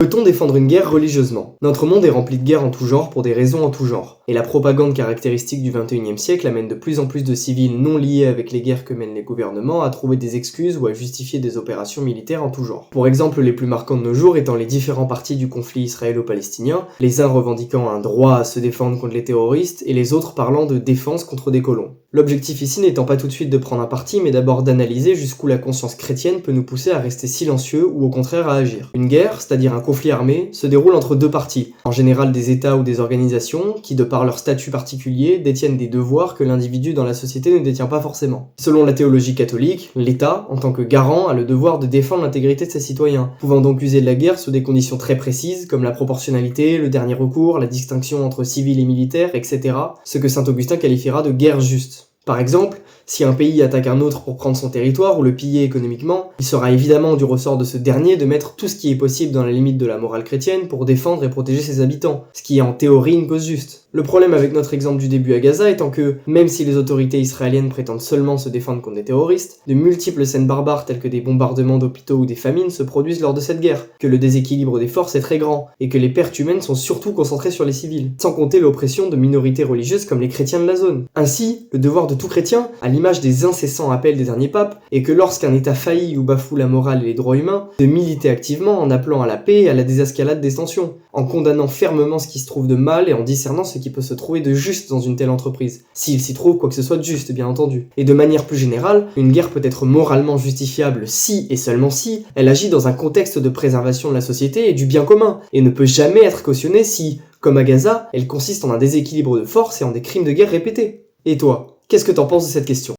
Peut-on défendre une guerre religieusement? Notre monde est rempli de guerres en tout genre pour des raisons en tout genre. Et la propagande caractéristique du XXIe siècle amène de plus en plus de civils non liés avec les guerres que mènent les gouvernements à trouver des excuses ou à justifier des opérations militaires en tout genre. Pour exemple, les plus marquants de nos jours étant les différents partis du conflit israélo-palestinien, les uns revendiquant un droit à se défendre contre les terroristes et les autres parlant de défense contre des colons. L'objectif ici n'étant pas tout de suite de prendre un parti, mais d'abord d'analyser jusqu'où la conscience chrétienne peut nous pousser à rester silencieux ou au contraire à agir. Une guerre, c'est-à-dire un conflit armé, se déroule entre deux parties, en général des États ou des organisations qui, de par leur statut particulier, détiennent des devoirs que l'individu dans la société ne détient pas forcément. Selon la théologie catholique, l'État, en tant que garant, a le devoir de défendre l'intégrité de ses citoyens, pouvant donc user de la guerre sous des conditions très précises, comme la proportionnalité, le dernier recours, la distinction entre civils et militaires, etc., ce que saint Augustin qualifiera de guerre juste. Par exemple, si un pays attaque un autre pour prendre son territoire ou le piller économiquement, il sera évidemment du ressort de ce dernier de mettre tout ce qui est possible dans la limite de la morale chrétienne pour défendre et protéger ses habitants, ce qui est en théorie une cause juste. Le problème avec notre exemple du début à Gaza étant que, même si les autorités israéliennes prétendent seulement se défendre contre des terroristes, de multiples scènes barbares telles que des bombardements d'hôpitaux ou des famines se produisent lors de cette guerre, que le déséquilibre des forces est très grand, et que les pertes humaines sont surtout concentrées sur les civils, sans compter l'oppression de minorités religieuses comme les chrétiens de la zone. Ainsi, le devoir de tout chrétien, à l'image des incessants appels des derniers papes, est que lorsqu'un État faillit ou bafoue la morale et les droits humains, de militer activement en appelant à la paix et à la désescalade des tensions, en condamnant fermement ce qui se trouve de mal et en discernant ce qui peut se trouver de juste dans une telle entreprise, s'il s'y trouve quoi que ce soit de juste, bien entendu. Et de manière plus générale, une guerre peut être moralement justifiable si, et seulement si, elle agit dans un contexte de préservation de la société et du bien commun, et ne peut jamais être cautionnée si, comme à Gaza, elle consiste en un déséquilibre de force et en des crimes de guerre répétés. Et toi, qu'est-ce que t'en penses de cette question ?